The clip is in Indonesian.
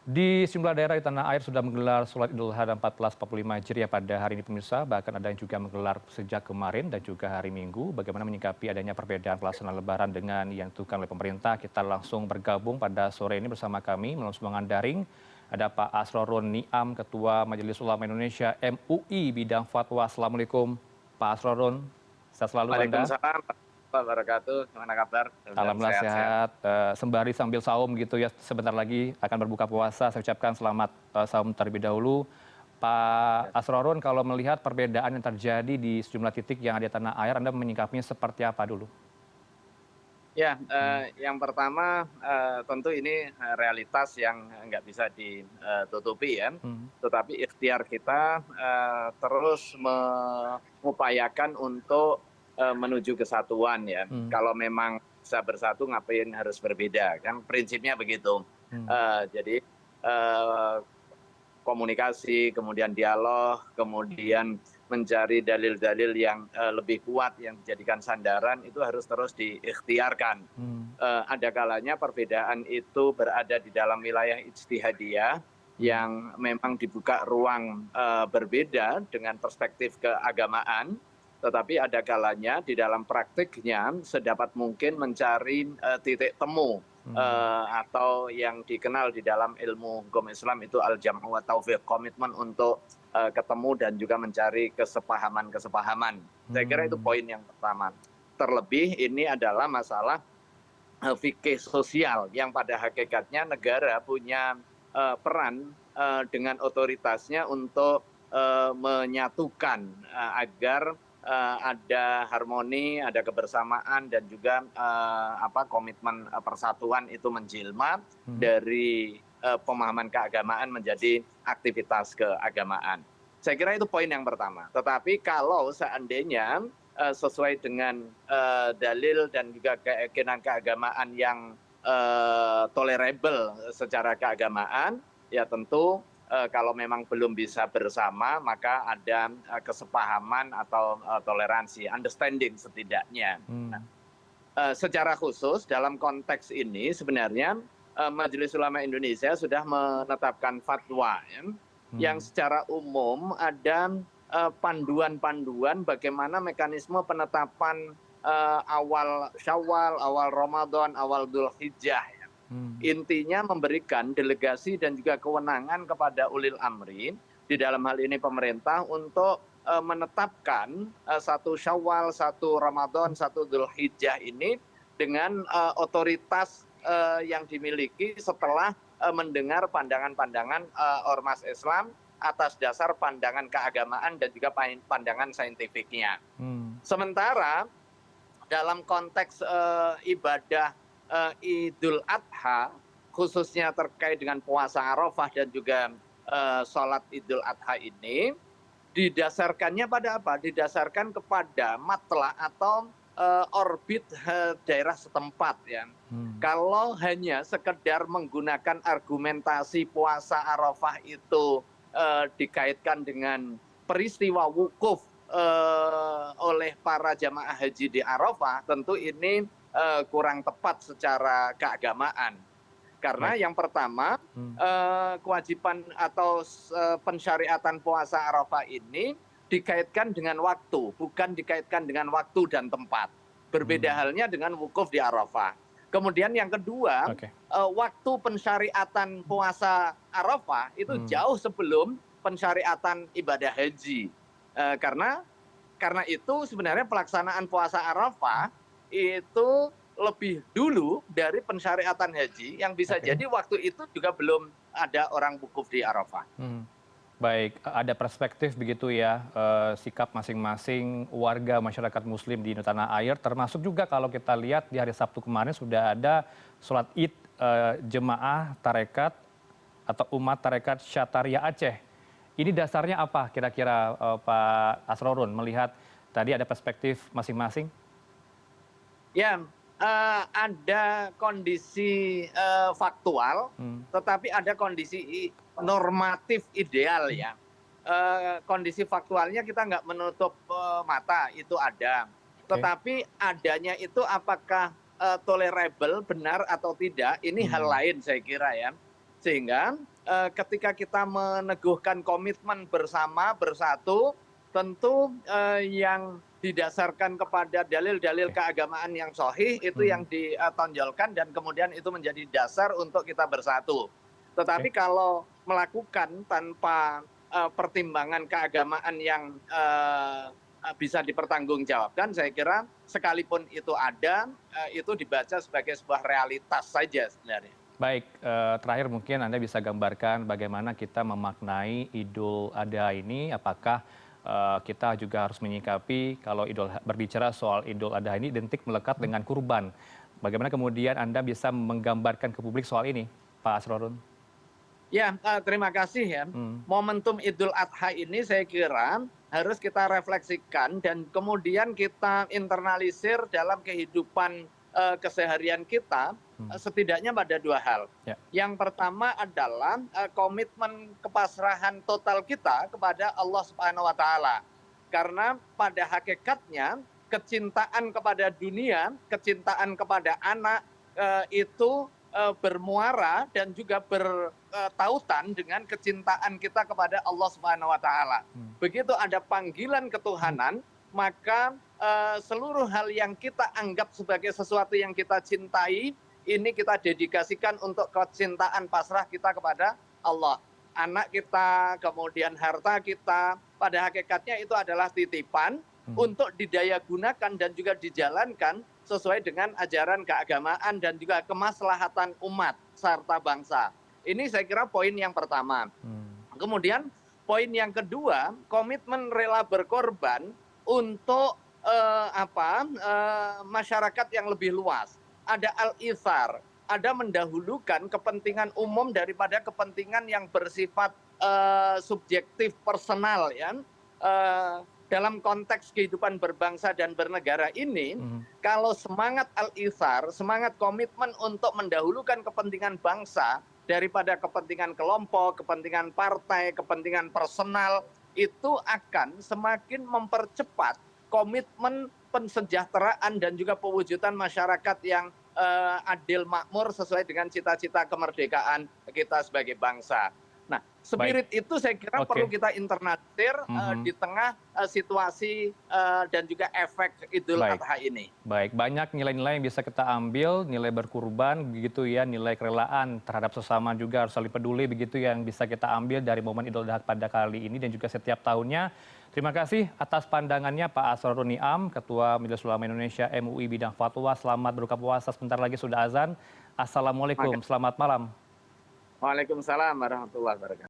Di sejumlah daerah di tanah air sudah menggelar sholat Idul Adha 1445 Hijriah pada hari ini pemirsa, bahkan ada yang juga menggelar sejak kemarin dan juga hari Minggu. Bagaimana menyikapi adanya perbedaan pelaksanaan Lebaran dengan yang ditentukan oleh pemerintah? Kita langsung bergabung pada sore ini bersama kami melalui sambungan daring. Ada Pak Asrorun Niam, Ketua Majelis Ulama Indonesia MUI bidang fatwa. Assalamualaikum Pak Asrorun, sehat selalu Anda. Waalaikumsalam warahmatullahi wabarakatuh. Gimana kabar? Mudah-mudahan Alhamdulillah sehat-sehat. sehat, sembari sambil saum gitu ya, sebentar lagi akan berbuka puasa. Saya ucapkan selamat saum terlebih dahulu. Pak Ya, Asrorun, kalau melihat perbedaan yang terjadi di sejumlah titik yang ada di tanah air, Anda menyikapinya seperti apa dulu? ya, Hmm. yang pertama tentu ini realitas yang nggak bisa ditutupi ya. Hmm. Tetapi ikhtiar kita terus mengupayakan untuk menuju kesatuan ya. Hmm. Kalau memang bisa bersatu, ngapain harus berbeda? Kan prinsipnya begitu. Hmm. Jadi eh, komunikasi, kemudian dialog, kemudian mencari dalil-dalil yang lebih kuat yang dijadikan sandaran itu harus terus diikhtiarkan. Hmm. Ada kalanya perbedaan itu berada di dalam wilayah ijtihadiyah Hmm. yang memang dibuka ruang berbeda dengan perspektif keagamaan, tetapi ada kalanya di dalam praktiknya sedapat mungkin mencari titik temu Hmm. atau yang dikenal di dalam ilmu hukum Islam itu al-jam'u wa taufiq, komitmen untuk ketemu dan juga mencari kesepahaman-kesepahaman. Saya kira itu Hmm. poin yang pertama. Terlebih ini adalah masalah fikih sosial yang pada hakikatnya negara punya peran dengan otoritasnya untuk menyatukan agar ada harmoni, ada kebersamaan dan juga komitmen persatuan itu menjelma Hmm. dari pemahaman keagamaan menjadi aktivitas keagamaan. Saya kira itu poin yang pertama. Tetapi kalau seandainya sesuai dengan dalil dan juga keyakinan keagamaan yang tolerable secara keagamaan, ya tentu kalau memang belum bisa bersama, maka ada kesepahaman atau toleransi, understanding setidaknya. Hmm. Secara khusus dalam konteks ini sebenarnya Majelis Ulama Indonesia sudah menetapkan fatwa ya, yang Hmm. secara umum ada panduan-panduan bagaimana mekanisme penetapan awal Syawal, awal Ramadan, awal Dzulhijjah. Ya. Hmm. Intinya memberikan delegasi dan juga kewenangan kepada ulil amri, di dalam hal ini pemerintah, untuk menetapkan satu Syawal, satu Ramadan, satu Dzulhijjah ini dengan otoritas yang dimiliki setelah mendengar pandangan-pandangan ormas Islam atas dasar pandangan keagamaan dan juga pandangan saintifiknya. Hmm. Sementara dalam konteks ibadah Idul Adha, khususnya terkait dengan puasa Arafah dan juga sholat Idul Adha ini, didasarkannya pada apa? Didasarkan kepada matla atau orbit daerah setempat ya. Hmm. Kalau hanya sekedar menggunakan argumentasi puasa Arafah itu dikaitkan dengan peristiwa wukuf oleh para jamaah haji di Arafah, tentu ini kurang tepat secara keagamaan. Karena Baik. yang pertama, Hmm. kewajiban atau pensyariatan puasa Arafah ini dikaitkan dengan waktu, bukan dikaitkan dengan waktu dan tempat. Berbeda Hmm. halnya dengan wukuf di Arafah. Kemudian yang kedua, Oke. waktu pensyariatan puasa Arafah itu Hmm. jauh sebelum pensyariatan ibadah haji. Karena itu sebenarnya pelaksanaan puasa Arafah itu lebih dulu dari pensyariatan haji, yang bisa Oke. jadi waktu itu juga belum ada orang wukuf di Arafah. Hmm. Baik, ada perspektif begitu ya, sikap masing-masing warga masyarakat muslim di tanah air, termasuk juga kalau kita lihat di hari Sabtu kemarin sudah ada sholat id jemaah tarekat atau umat tarekat Syataria Aceh. Ini dasarnya apa kira-kira Pak Asrorun melihat tadi ada perspektif masing-masing? Ya, ada kondisi faktual, Hmm. tetapi ada kondisi normatif ideal ya. Kondisi faktualnya kita nggak menutup mata, itu ada. Oke. Tetapi adanya itu apakah tolerable, benar atau tidak, ini hal Hmm. lain saya kira ya. Sehingga ketika kita meneguhkan komitmen bersama, bersatu, tentu yang didasarkan kepada dalil-dalil keagamaan yang sahih itu yang ditonjolkan dan kemudian itu menjadi dasar untuk kita bersatu. Tetapi kalau melakukan tanpa pertimbangan keagamaan yang bisa dipertanggungjawabkan, saya kira sekalipun itu ada, itu dibaca sebagai sebuah realitas saja sebenarnya. Baik, terakhir mungkin Anda bisa gambarkan bagaimana kita memaknai Idul Adha ini, apakah kita juga harus menyikapi kalau berbicara soal Idul Adha ini identik melekat dengan kurban. Bagaimana kemudian Anda bisa menggambarkan ke publik soal ini, Pak Asrorun? Ya, terima kasih ya. Momentum Idul Adha ini saya kira harus kita refleksikan dan kemudian kita internalisir dalam kehidupan keseharian kita, setidaknya pada dua hal. Yang pertama adalah komitmen kepasrahan total kita kepada Allah Subhanahu wa Ta'ala. Karena pada hakikatnya kecintaan kepada dunia, kecintaan kepada anak itu bermuara dan juga bertautan dengan kecintaan kita kepada Allah Subhanahu wa Ta'ala. Begitu ada panggilan ketuhanan, maka seluruh hal yang kita anggap sebagai sesuatu yang kita cintai, ini kita dedikasikan untuk kecintaan pasrah kita kepada Allah. Anak kita, kemudian harta kita, pada hakikatnya itu adalah titipan untuk didayagunakan dan juga dijalankan sesuai dengan ajaran keagamaan dan juga kemaslahatan umat serta bangsa. Ini saya kira poin yang pertama. Kemudian poin yang kedua, komitmen rela berkorban untuk masyarakat yang lebih luas. Ada al-ithar, ada mendahulukan kepentingan umum daripada kepentingan yang bersifat subjektif personal ya. Dalam konteks kehidupan berbangsa dan bernegara ini, kalau semangat al-ithar, semangat komitmen untuk mendahulukan kepentingan bangsa daripada kepentingan kelompok, kepentingan partai, kepentingan personal, itu akan semakin mempercepat komitmen pensejahteraan dan juga pewujudan masyarakat yang adil makmur sesuai dengan cita-cita kemerdekaan kita sebagai bangsa. Nah, spirit itu saya kira perlu kita internalisir di tengah situasi dan juga efek Idul Adha ini. Baik, banyak nilai-nilai yang bisa kita ambil, nilai berkurban begitu ya, nilai kerelaan terhadap sesama juga harus saling peduli begitu yang bisa kita ambil dari momen Idul Adha pada kali ini dan juga setiap tahunnya. Terima kasih atas pandangannya Pak Asrorun Niam, Ketua Majelis Ulama Indonesia MUI bidang fatwa. Selamat berbuka puasa, sebentar lagi sudah azan. Assalamualaikum, selamat malam. Waalaikumsalam warahmatullahi wabarakatuh.